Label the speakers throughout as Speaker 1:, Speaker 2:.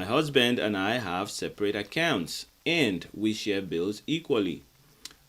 Speaker 1: husband and I have separate accounts and we share bills equally.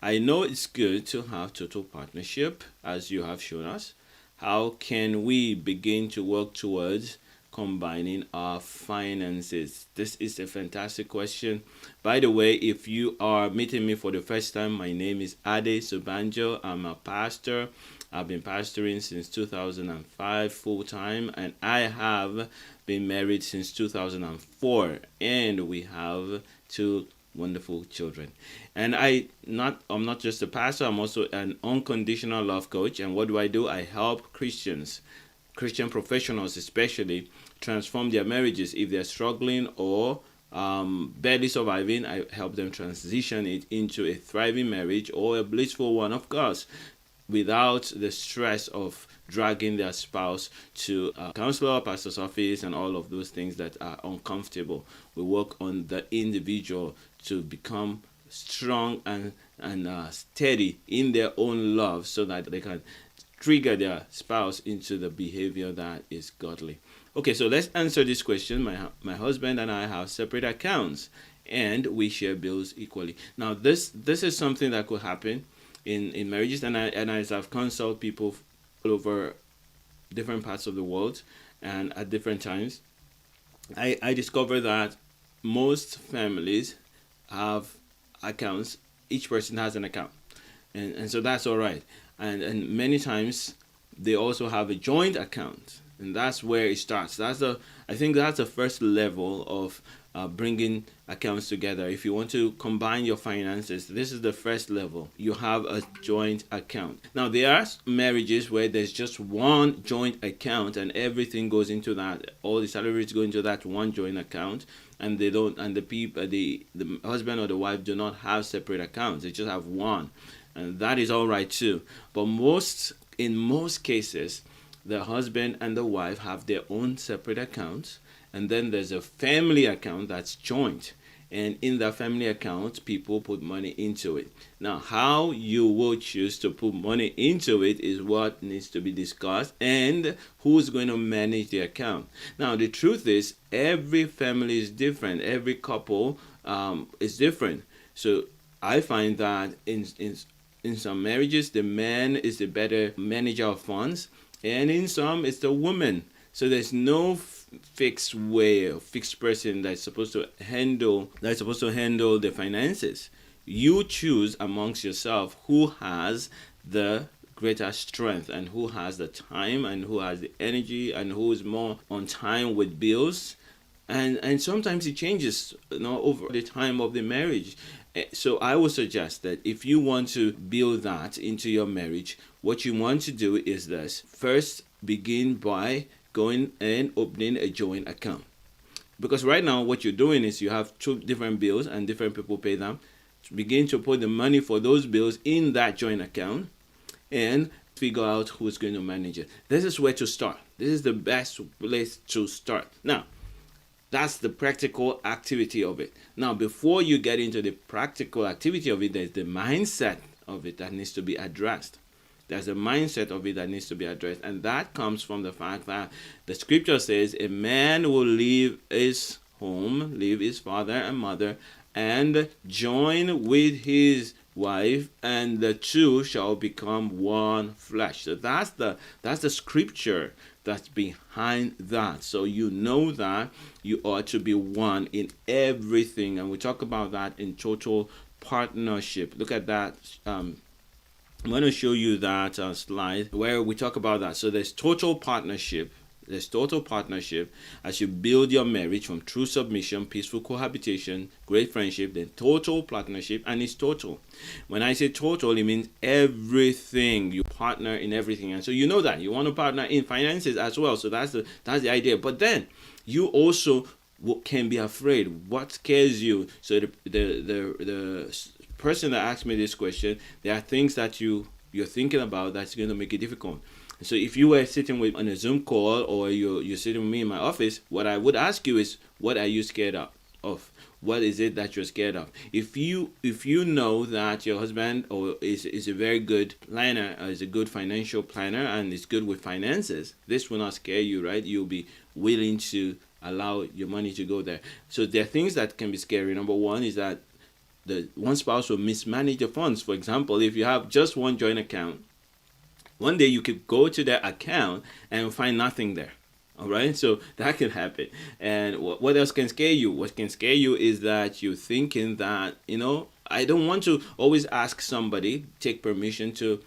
Speaker 1: I know it's good to have total partnership as you have shown us. How can we begin to work towards combining our finances? This is a fantastic question. By the way, if you are meeting me for the first time, my name is Ade Sobanjo. I'm a pastor. I've been pastoring since 2005 full time, and I have been married since 2004, and we have two wonderful children. And I'm not just a pastor, I'm also an unconditional love coach. And what do? I help Christians, Christian professionals especially, transform their marriages. If they're struggling or barely surviving, I help them transition it into a thriving marriage or a blissful one, of course, without the stress of dragging their spouse to a counselor, pastor's office, and all of those things that are uncomfortable. We work on the individual to become strong and steady in their own love so that they can trigger their spouse into the behavior that is godly. Okay, so let's answer this question. My husband and I have separate accounts and we share bills equally. Now, this is something that could happen in marriages, and as I've consulted people all over different parts of the world and at different times, I discovered that most families have accounts. Each person has an account, and so that's all right. And many times they also have a joint account, and that's where it starts. I think that's the first level of bringing accounts together. If you want to combine your finances, this is the first level. You have a joint account. Now, there are marriages where there's just one joint account and everything goes into that. All the salaries go into that one joint account, and they don't. And the husband or the wife do not have separate accounts. They just have one, and that is all right too. But in most cases, the husband and the wife have their own separate accounts. And then there's a family account that's joint. And in that family account, people put money into it. Now, how you will choose to put money into it is what needs to be discussed, and who's going to manage the account. Now, the truth is, every family is different. Every couple is different. So I find that in some marriages, the man is the better manager of funds, and in some, it's the woman. So there's no fixed way or fixed person that's supposed to handle the finances. You choose amongst yourself who has the greater strength and who has the time and who has the energy and who is more on time with bills. And sometimes it changes, over the time of the marriage. So I would suggest that if you want to build that into your marriage, what you want to do is this. First, begin by going and opening a joint account. Because right now what you're doing is you have two different bills and different people pay them. Begin to put the money for those bills in that joint account and figure out who's going to manage it. This is where to start. This is the best place to start. Now, that's the practical activity of it. Now, before you get into the practical activity of it, there's the mindset of it that needs to be addressed. There's a mindset of it that needs to be addressed. And that comes from the fact that the scripture says a man will leave his home, leave his father and mother, and join with his wife, and the two shall become one flesh. So that's the scripture that's behind that. So you know that you ought to be one in everything. And we talk about that in total partnership. Look at that. I'm going to show you that slide where we talk about that. So there's total partnership. There's total partnership as you build your marriage from true submission, peaceful cohabitation, great friendship, then total partnership, and it's total. When I say total, it means everything. You partner in everything. And so you know that. You want to partner in finances as well. So that's the idea. But then you also can be afraid. What scares you? So the person that asked me this question, there are things that you're thinking about that's going to make it difficult. So if you were sitting with on a Zoom call or you're sitting with me in my office, what I would ask you is, what are you scared of? What is it that you're scared of? If you know that your husband is a very good planner, is a good financial planner, and is good with finances, this will not scare you, right? You'll be willing to allow your money to go there. So there are things that can be scary. Number one is that the one spouse will mismanage the funds. For example, if you have just one joint account, one day you could go to that account and find nothing there. All right, so that can happen. And what else can scare you? What can scare you is that you're thinking that, I don't want to always ask somebody, take permission to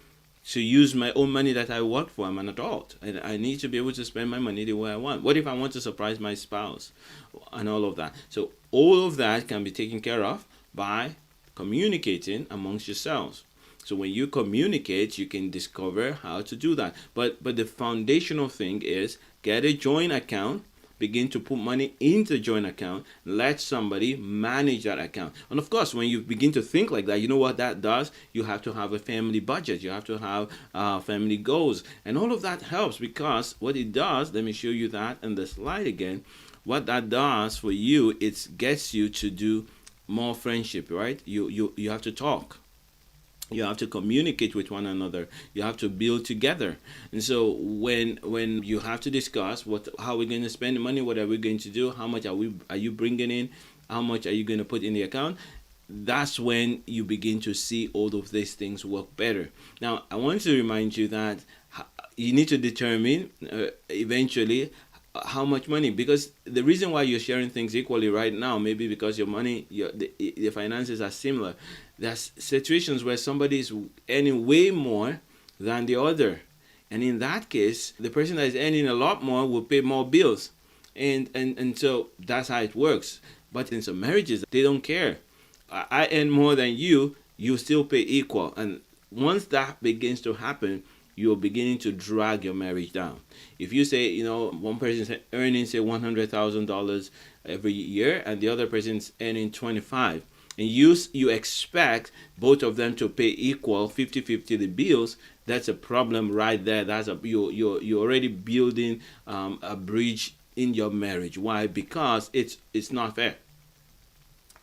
Speaker 1: use my own money that I work for. I'm an adult and I need to be able to spend my money the way I want. What if I want to surprise my spouse and all of that? So all of that can be taken care of by communicating amongst yourselves. So when you communicate, you can discover how to do that. But the foundational thing is get a joint account, begin to put money into the joint account, let somebody manage that account. And of course, when you begin to think like that, you know what that does? You have to have a family budget. You have to have family goals. And all of that helps, because what it does, let me show you that in the slide again. What that does for you, it gets you to do more friendship, right? You have to talk. You have to communicate with one another. You have to build together. And so when you have to discuss how we're going to spend the money, what are we going to do, how much are you bringing in, how much are you going to put in the account, that's when you begin to see all of these things work better. Now, I want to remind you that you need to determine eventually how much money, because the reason why you're sharing things equally right now, maybe because your money, the finances are similar. There's situations where somebody is earning way more than the other, and in that case, the person that is earning a lot more will pay more bills, and so that's how it works. But in some marriages, they don't care. I earn more than you still pay equal, and once that begins to happen, you're beginning to drag your marriage down. If you say, one person is earning, say, $100,000 every year, and the other person is earning 25, and you expect both of them to pay equal 50-50 the bills, that's a problem right there. You're already building a bridge in your marriage. Why? Because it's not fair.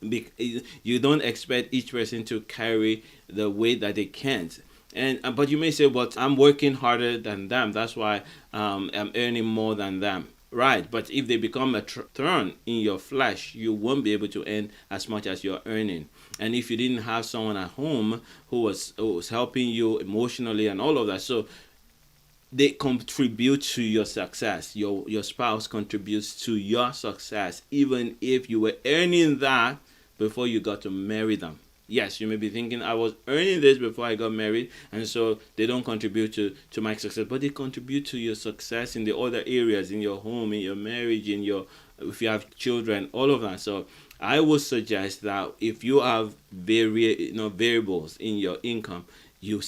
Speaker 1: You don't expect each person to carry the weight that they can't. But you may say, but I'm working harder than them, that's why I'm earning more than them. Right, but if they become a thorn in your flesh, you won't be able to earn as much as you're earning. And if you didn't have someone at home who was helping you emotionally and all of that, so they contribute to your success. Your spouse contributes to your success, even if you were earning that before you got to marry them. Yes, you may be thinking, I was earning this before I got married, and so they don't contribute to my success, but they contribute to your success in the other areas, in your home, in your marriage, if you have children, all of that. So I would suggest that if you have variables in your income, you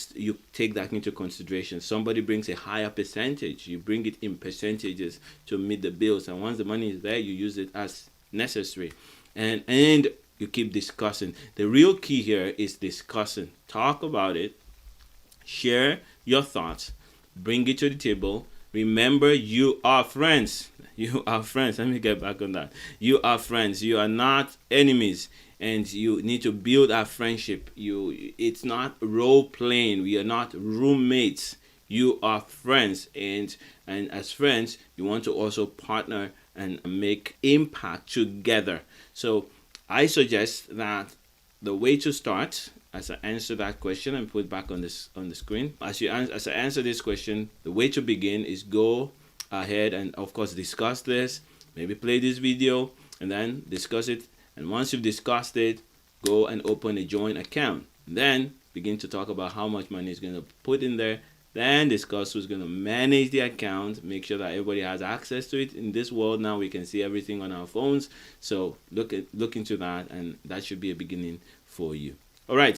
Speaker 1: take that into consideration. Somebody brings a higher percentage, you bring it in percentages to meet the bills, and once the money is there, you use it as necessary. And you keep discussing. The real key here is discussing. Talk about it. Share your thoughts. Bring it to the table. Remember, you are friends. You are friends. Let me get back on that. You are friends. You are not enemies. And you need to build our friendship. It's not role playing. We are not roommates. You are friends. And as friends, you want to also partner and make impact together. So I suggest that the way to start, as I answer that question and put it back on the screen, as I answer this question, the way to begin is go ahead and, of course, discuss this. Maybe play this video and then discuss it. And once you've discussed it, go and open a joint account. Then begin to talk about how much money is going to put in there. Then discuss who's going to manage the account. Make sure that everybody has access to it. In this world now, we can see everything on our phones. So look into that, and that should be a beginning for you. All right.